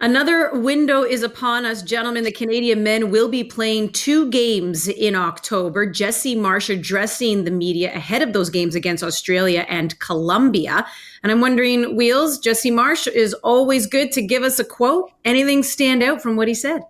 Another window is upon us, gentlemen. The Canadian men will be playing 2 games in October. Jesse Marsch addressing the media ahead of those games against Australia and Colombia. And I'm wondering, Wheels, Jesse Marsch is always good to give us a quote. Anything stand out from what he said?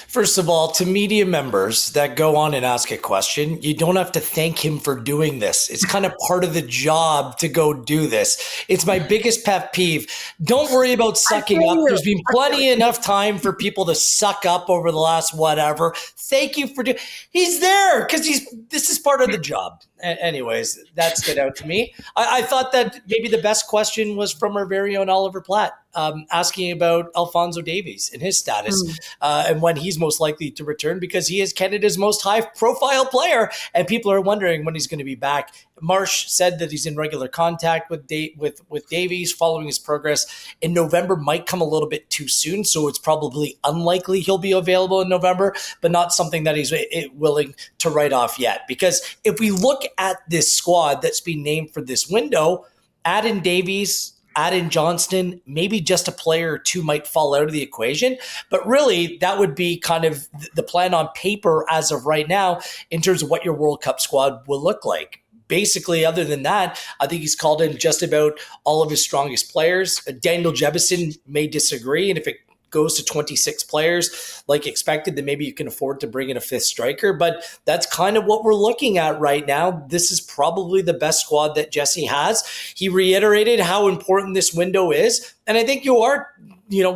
First of all, to media members that go on and ask a question, you don't have to thank him for doing this. It's kind of part of the job to go do this. It's my biggest pet peeve. Don't worry about sucking up. There's been plenty enough time for people to suck up over the last whatever. Thank you for doing. He's there because this is part of the job. Anyways, that stood out to me. I thought that maybe the best question was from our very own Oliver Platt, asking about Alphonso Davies and his status and when he's most likely to return, because he is Canada's most high-profile player, and people are wondering when he's going to be back. Marsch said that he's in regular contact with Davies following his progress. In November might come a little bit too soon, so it's probably unlikely he'll be available in November, but not something that he's willing to write off yet. Because if we look at this squad that's been named for this window, add in Davies, add in Johnston, maybe just a player or two might fall out of the equation. But really, that would be kind of the plan on paper as of right now in terms of what your World Cup squad will look like. Basically, other than that, I think he's called in just about all of his strongest players. Daniel Jebison may disagree, and if it goes to 26 players like expected, then maybe you can afford to bring in a 5th striker. But that's kind of what we're looking at right now. This is probably the best squad that Jesse has. He reiterated how important this window is, and I think you are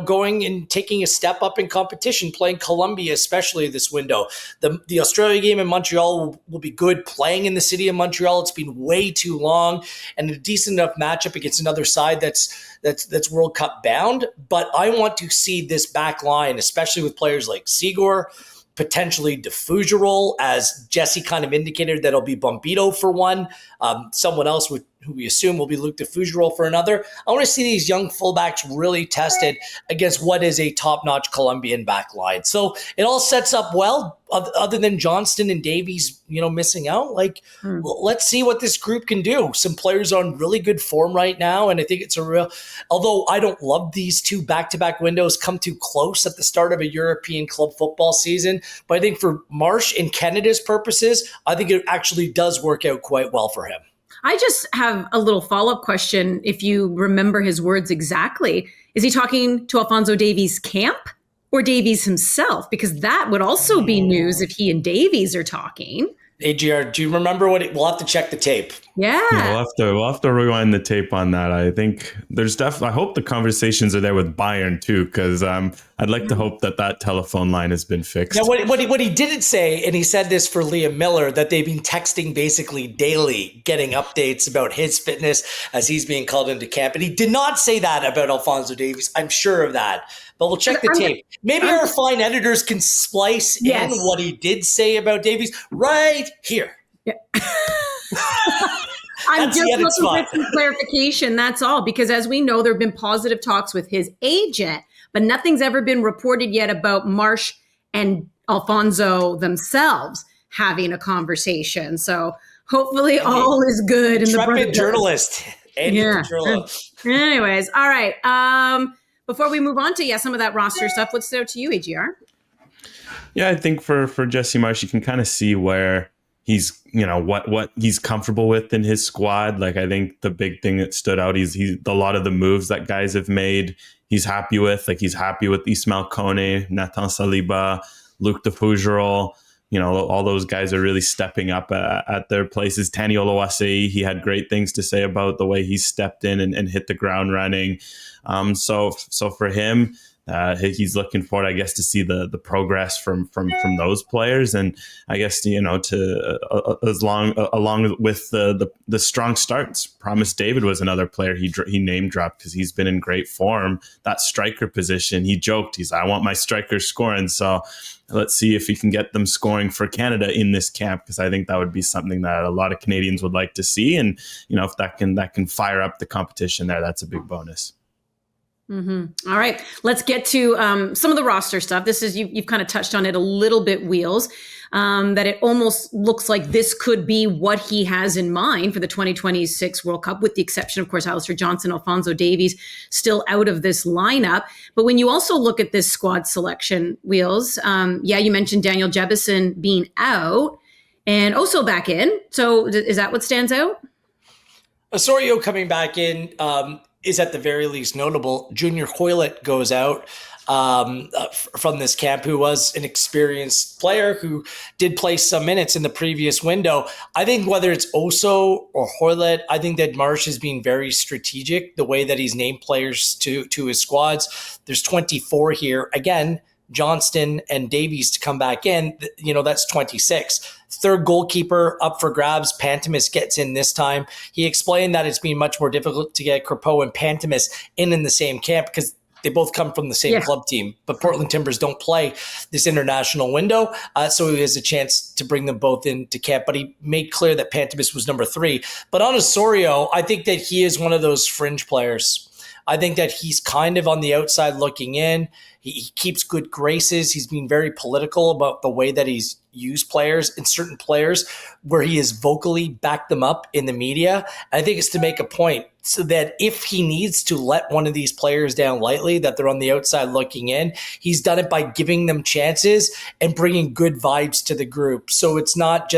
going and taking a step up in competition, playing Colombia, especially this window. The Australia game in Montreal will be good. Playing in the city of Montreal, it's been way too long, and a decent enough matchup against another side that's World Cup bound. But I want to see this back line, especially with players like Seagour, potentially Defougerol, as Jesse kind of indicated that it'll be Bombito for one. Someone else who we assume will be Luke Defougerol for another. I want to see these young fullbacks really tested against what is a top-notch Colombian back line. So it all sets up well, other than Johnston and Davies, missing out. Let's see what this group can do. Some players are on really good form right now, and I think it's although I don't love these 2 back-to-back windows come too close at the start of a European club football season, but I think for Marsch and Canada's purposes, I think it actually does work out quite well for him. I just have a little follow-up question. If you remember his words exactly, is he talking to Alphonso Davies' camp or Davies himself? Because that would also be news if he and Davies are talking. AGR, do you remember we'll have to check the tape. Yeah. We'll have to rewind the tape on that. I think I hope the conversations are there with Bayern too, because I'd like to hope that telephone line has been fixed. Now, what he didn't say, and he said this for Liam Millar, that they've been texting basically daily, getting updates about his fitness as he's being called into camp. And he did not say that about Alphonso Davies. I'm sure of that. But we'll check the tape. Maybe our fine editors can splice in what he did say about Davies right here. Yeah. I'm just looking for some clarification, that's all. Because as we know, there have been positive talks with his agent, but nothing's ever been reported yet about Marsch and Alphonso themselves having a conversation. So hopefully all is good. Intrepid journalist. Yeah. Anyways, all right. Before we move on to some of that roster stuff, what's there to you, AGR? Yeah, I think for Jesse Marsch, you can kind of see where he's, what he's comfortable with in his squad. I think the big thing that stood out, he's a lot of the moves that guys have made, he's happy with. He's happy with Ismail Kone, Nathan Saliba, Luke Defougerol. All those guys are really stepping up at their places. Tani Oluwaseyi, he had great things to say about the way he stepped in and hit the ground running. So for him, he's looking forward, I guess, to see the progress from those players, and I guess along with the strong starts. Promise David was another player he name dropped because he's been in great form. That striker position, he joked, I want my strikers scoring. So let's see if he can get them scoring for Canada in this camp, because I think that would be something that a lot of Canadians would like to see, and if that can fire up the competition there, that's a big bonus. Mm-hmm. All right, let's get to some of the roster stuff. This is you've kind of touched on it a little bit, Wheels. that it almost looks like this could be what he has in mind for the 2026 World Cup, with the exception, of course, Alistair Johnston, Alphonso Davies still out of this lineup. But when you also look at this squad selection, Wheels, you mentioned Daniel Jebison being out and Oso back in. So is that what stands out? Osorio coming back in is at the very least notable. Junior Hoylett goes out from this camp, who was an experienced player who did play some minutes in the previous window. I think whether it's Oso or Hoylett, I think that Marsch is being very strategic the way that he's named players to his squads. There's 24 here. Again, Johnston and Davies to come back in, that's 26. Third goalkeeper up for grabs. Pantemis gets in this time. He explained that it's been much more difficult to get Crépeau and Pantemis in the same camp because they both come from the same club team. But Portland Timbers don't play this international window, so he has a chance to bring them both into camp. But he made clear that Pantemis was number 3. But on Osorio, I think that he is one of those fringe players. I think that he's kind of on the outside looking in. He keeps good graces. He's been very political about the way that he's used players and certain players where he has vocally backed them up in the media. I think it's to make a point so that if he needs to let one of these players down lightly, that they're on the outside looking in, he's done it by giving them chances and bringing good vibes to the group. So it's not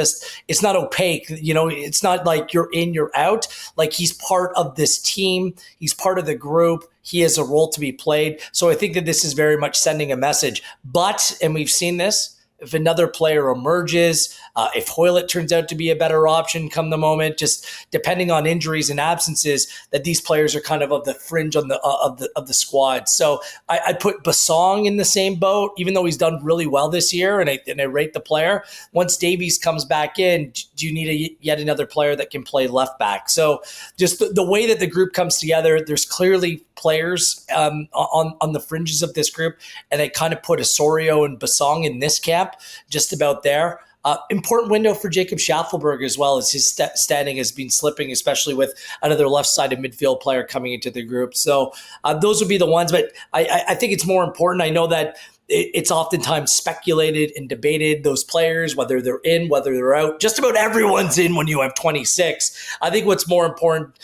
opaque. It's not like you're in, you're out. Like, he's part of this team. He's part of the group. He has a role to be played. So I think that this is very much sending a message. But, and we've seen this, if another player emerges, if Hoylett turns out to be a better option come the moment, just depending on injuries and absences, that these players are kind of the fringe of the squad. So I put Basong in the same boat, even though he's done really well this year, and I rate the player. Once Davies comes back in, do you need yet another player that can play left back? So just the way that the group comes together, there's clearly players on the fringes of this group, and I kind of put Osorio and Basong in this camp, just about there. Important window for Jacob Schaffelberg as well, as his standing has been slipping, especially with another left-sided midfield player coming into the group. So those would be the ones, but I think it's more important. I know that it's oftentimes speculated and debated, those players, whether they're in, whether they're out. Just about everyone's in when you have 26. I think what's more important,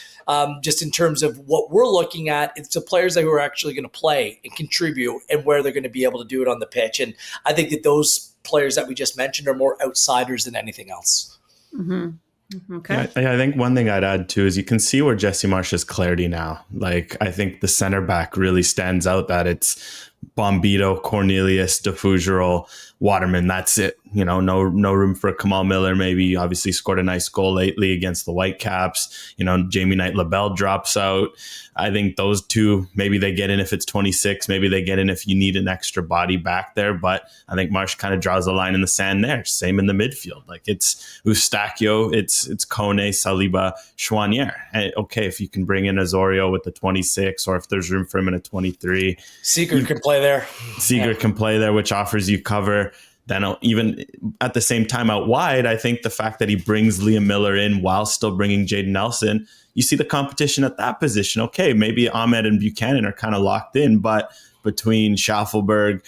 just in terms of what we're looking at, it's the players who are actually going to play and contribute and where they're going to be able to do it on the pitch. And I think that those players that we just mentioned are more outsiders than anything else. Mm-hmm. Okay. Yeah, I think one thing I'd add too is you can see where Jesse Marsch has clarity now. Like, I think the center back really stands out, that it's Bombito, Cornelius, DeFougerol, Waterman. That's it. No room for Kamal Millar. Maybe obviously scored a nice goal lately against the Whitecaps. Jamie Knight-Labelle drops out. I think those two, maybe they get in if it's 26. Maybe they get in if you need an extra body back there. But I think Marsch kind of draws a line in the sand there. Same in the midfield. Like, it's Eustachio, it's Kone, Saliba, Chouanier. Okay, if you can bring in Osorio with the 26, or if there's room for him in a 23. Seeger can play there. Seeger can play there, which offers you cover. Then even at the same time out wide, I think the fact that he brings Liam Millar in while still bringing Jaden Nelson, you see the competition at that position. Okay, maybe Ahmed and Buchanan are kind of locked in, but between Schaffelberg,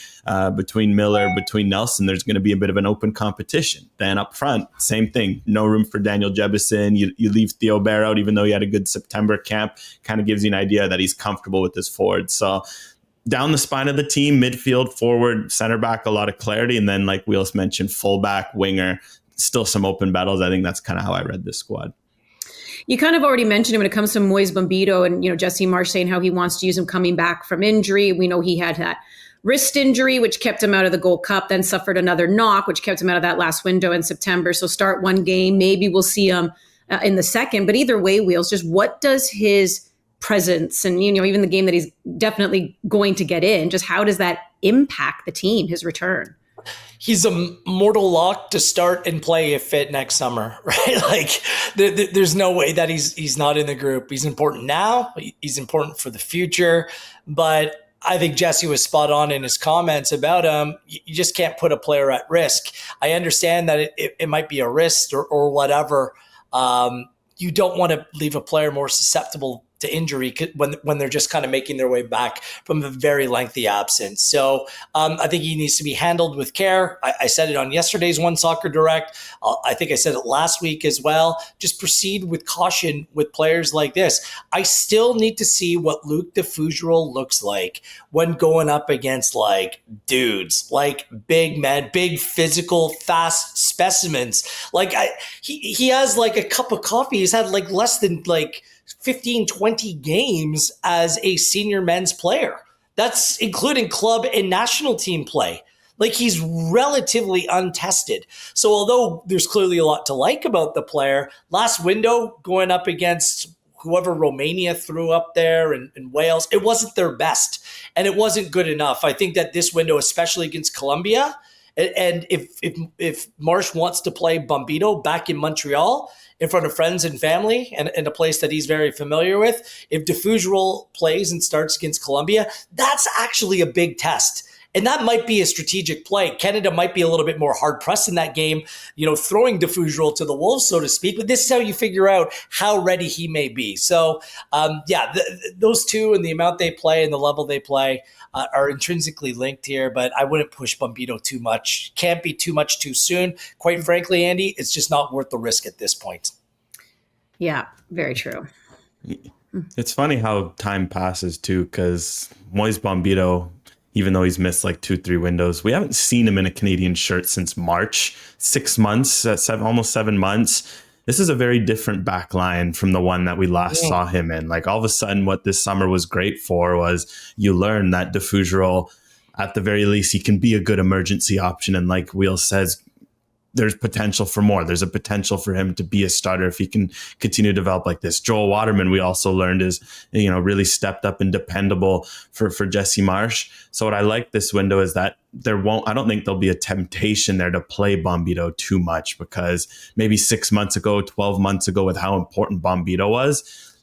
between Millar, between Nelson, there's going to be a bit of an open competition. Then up front, same thing. No room for Daniel Jebison. You leave Theo Bair out, even though he had a good September camp. Kind of gives you an idea that he's comfortable with his forward. So down the spine of the team, midfield, forward, center back, a lot of clarity. And then, like Wheels mentioned, fullback, winger, still some open battles. I think that's kind of how I read this squad. You kind of already mentioned it when it comes to Moise Bombito and, Jesse Marsch saying how he wants to use him coming back from injury. We know he had that wrist injury, which kept him out of the Gold Cup, then suffered another knock, which kept him out of that last window in September. So start one game, maybe we'll see him in the second. But either way, Wheels, just what does his presence and, even the game that he's definitely going to get in, just how does that impact the team, his return? He's a mortal lock to start and play if fit next summer, right? Like, there's no way that he's not in the group. He's important now. He's important for the future. But I think Jesse was spot on in his comments about him. You just can't put a player at risk. I understand that it might be a wrist or whatever. You don't want to leave a player more susceptible to injury when they're just kind of making their way back from a very lengthy absence. So I think he needs to be handled with care. I said it on yesterday's OneSoccer Direct. I think I said it last week as well. Just proceed with caution with players like this. I still need to see what Luke DeFugeral looks like when going up against like dudes, like big men, big physical, fast specimens. Like he has like a cup of coffee. He's had like less than like 15, 20 games as a senior men's player. That's including club and national team play. Like he's relatively untested. So although there's clearly a lot to like about the player, last window going up against whoever Romania threw up there and Wales, it wasn't their best and it wasn't good enough. I think that this window, especially against Colombia, and if Marsch wants to play Bombito back in Montreal in front of friends and family and a place that he's very familiar with, if DeFugeral plays and starts against Colombia, that's actually a big test. And that might be a strategic play. Canada might be a little bit more hard-pressed in that game, throwing DeFugeral to the wolves, so to speak. But this is how you figure out how ready he may be. So, those two and the amount they play and the level they play are intrinsically linked here. But I wouldn't push Bombito too much. Can't be too much too soon. Quite frankly, Andy, it's just not worth the risk at this point. Yeah, very true. It's funny how time passes, too, because Moise Bombito, even though he's missed like 2-3 windows, we haven't seen him in a Canadian shirt since March. 6 months, almost 7 months. This is a very different back line from the one that we last saw him in. Like all of a sudden, what this summer was great for was you learn that DeFugeral, at the very least, he can be a good emergency option. And like Wheel says, there's potential for more. There's a potential for him to be a starter if he can continue to develop like this. Joel Waterman, we also learned, is really stepped up and dependable for Jesse Marsch. So what I like this window is that I don't think there'll be a temptation there to play Bombito too much, because maybe 6 months ago, 12 months ago, with how important Bombito was,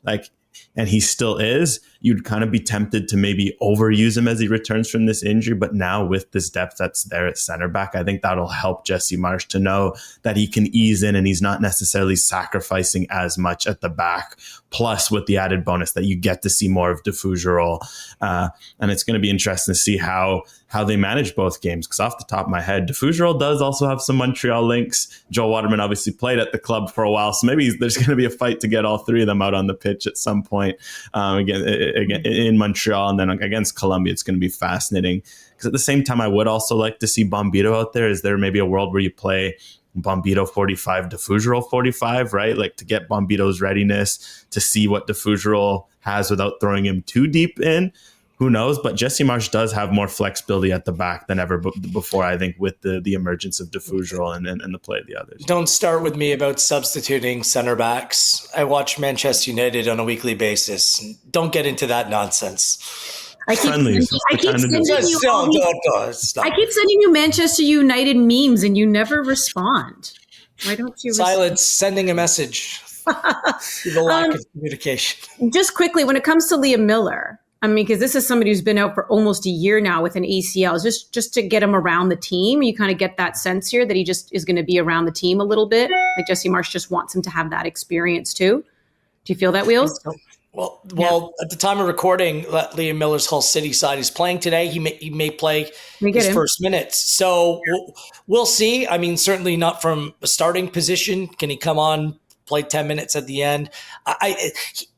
and he still is, you'd kind of be tempted to maybe overuse him as he returns from this injury. But now with this depth that's there at center back, I think that'll help Jesse Marsch to know that he can ease in and he's not necessarily sacrificing as much at the back. Plus with the added bonus that you get to see more of DeFugeral. And it's going to be interesting to see how they manage both games. Because off the top of my head, DeFugeral does also have some Montreal links. Joel Waterman obviously played at the club for a while. So maybe there's going to be a fight to get all three of them out on the pitch at some point. Again, in Montreal, and then against Colombia, it's going to be fascinating. Because at the same time, I would also like to see Bombito out there. Is there maybe a world where you play Bombito 45, DeFugeral 45, right? Like to get Bombito's readiness, to see what DeFugeral has without throwing him too deep in. Who knows? But Jesse Marsch does have more flexibility at the back than ever before, I think, with the emergence of DeFugeral and the play of the others. Don't start with me about substituting center backs. I watch Manchester United on a weekly basis. Don't get into that nonsense. I keep sending you Manchester United memes and you never respond. Why don't you Silence, sending a message. The lack of communication. Just quickly, when it comes to Liam Millar, because this is somebody who's been out for almost a year now with an ACL, just to get him around the team. You kind of get that sense here that he just is going to be around the team a little bit. Like Jesse Marsch just wants him to have that experience too. Do you feel that, Wheels? Well, at the time of recording, Liam Millar's Hull City side is playing today. He may play his first minutes. So we'll see. Certainly not from a starting position. Can he come on, play 10 minutes at the end?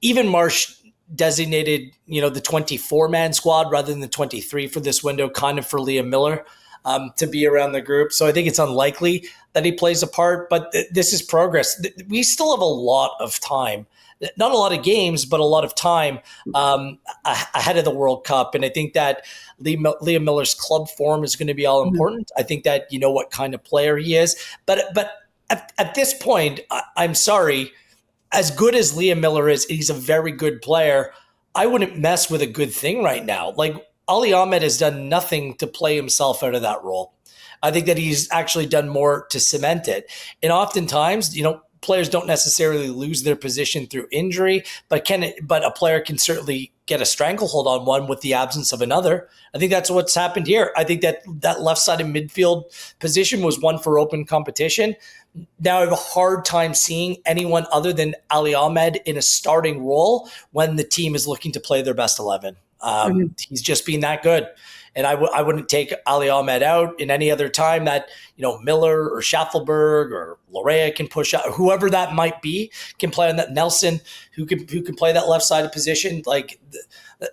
Even Marsch designated, the 24-man squad rather than the 23 for this window, kind of for Liam Millar to be around the group. So I think it's unlikely that he plays a part, but this is progress. We still have a lot of time, not a lot of games, but a lot of time ahead of the World Cup. And I think that Liam Millar's club form is going to be all important. I think that you know what kind of player he is. But at this point, I'm sorry, as good as Liam Millar is, he's a very good player. I wouldn't mess with a good thing right now. Like Ali Ahmed has done nothing to play himself out of that role. I think that he's actually done more to cement it. And oftentimes, players don't necessarily lose their position through injury, but a player can certainly get a stranglehold on one with the absence of another. I think that's what's happened here. I think that left-sided midfield position was one for open competition. Now I have a hard time seeing anyone other than Ali Ahmed in a starting role when the team is looking to play their best 11. He's just been that good. And I wouldn't take Ali Ahmed out in any other time that, Millar or Schaffelberg or Lorea can push out. Whoever that might be can play on that. Nelson, who can play that left-sided position. Like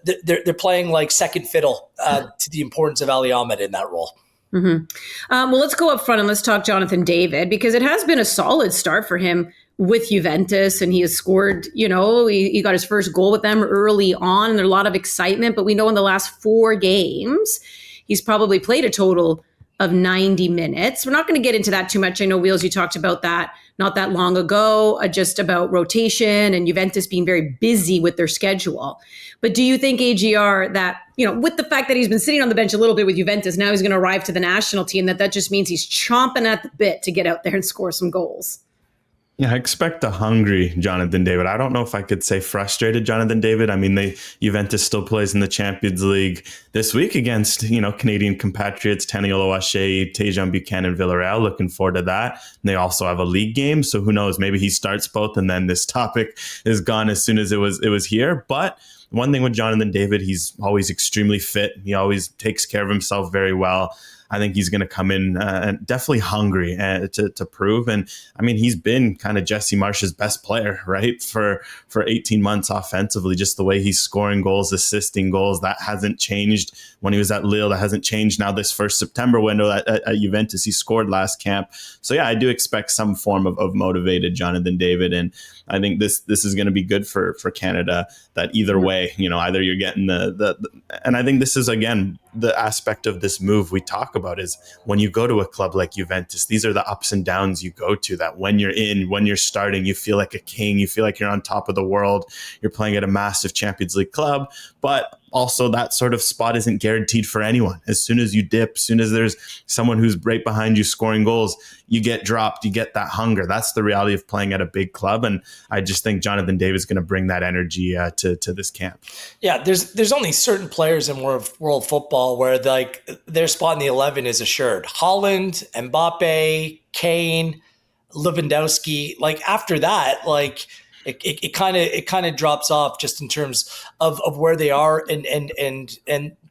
they're playing like second fiddle to the importance of Ali Ahmed in that role. Well, let's go up front and let's talk Jonathan David, because it has been a solid start for him with Juventus, and he has scored, he got his first goal with them early on, and there's a lot of excitement, but we know in the last 4 games, he's probably played a total of 90 minutes. We're not going to get into that too much. I know, Wheels, you talked about that not that long ago, just about rotation and Juventus being very busy with their schedule. But do you think, AGR, that, with the fact that he's been sitting on the bench a little bit with Juventus, now he's going to arrive to the national team, that just means he's chomping at the bit to get out there and score some goals? Yeah, I expect a hungry Jonathan David. I don't know if I could say frustrated Jonathan David. I mean, Juventus still plays in the Champions League this week against, Canadian compatriots, Tani Oluwaseyi, Tejan Buchanan, Villarreal. Looking forward to that. And they also have a league game. So who knows, maybe he starts both and then this topic is gone as soon as it was here. But one thing with Jonathan David, he's always extremely fit. He always takes care of himself very well. I think he's going to come in and definitely hungry to prove. And I mean, he's been kind of Jesse Marsch's best player, right? For 18 months offensively, just the way he's scoring goals, assisting goals, that hasn't changed when he was at Lille. That hasn't changed now this first September window at Juventus. He scored last camp. So yeah, I do expect some form of motivated Jonathan David. And I think this is going to be good for Canada, that either way, either you're getting and I think this is, again, the aspect of this move we talk about is when you go to a club like Juventus, these are the ups and downs you go to, that when you're starting, you feel like a king, you feel like you're on top of the world, you're playing at a massive Champions League club, but also that sort of spot isn't guaranteed for anyone. As soon as you dip, as soon as there's someone who's right behind you scoring goals, you get dropped, you get that hunger. That's the reality of playing at a big club. And I just think Jonathan David is going to bring that energy to this camp. Yeah, there's only certain players in world football where their spot in the 11 is assured. Haaland, Mbappe, Kane, Lewandowski. After that, it kind of drops off just in terms of where they are and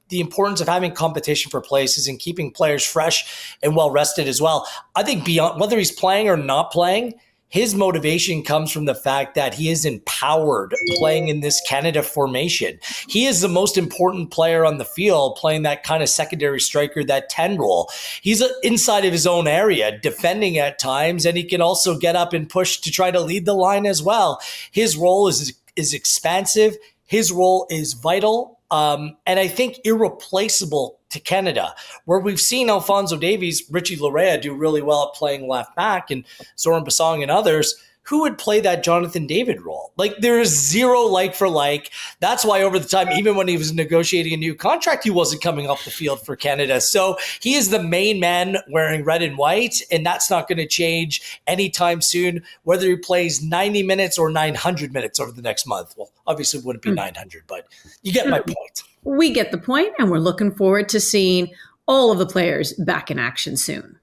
the importance of having competition for places and keeping players fresh and well rested as well. I think beyond whether he's playing or not playing, his motivation comes from the fact that he is empowered playing in this Canada formation. He is the most important player on the field, playing that kind of secondary striker, that 10 role. He's inside of his own area, defending at times, and he can also get up and push to try to lead the line as well. His role is expansive. His role is vital. And I think irreplaceable to Canada, where we've seen Alphonso Davies, Richie Lorea do really well at playing left back, and Zoran Basong and others. Who would play that Jonathan David role? There is zero like for like. That's why over the time, even when he was negotiating a new contract, he wasn't coming off the field for Canada. So he is the main man wearing red and white, and that's not going to change anytime soon, whether he plays 90 minutes or 900 minutes over the next month. Well, obviously it wouldn't be 900, but you get my point. We get the point, and we're looking forward to seeing all of the players back in action soon.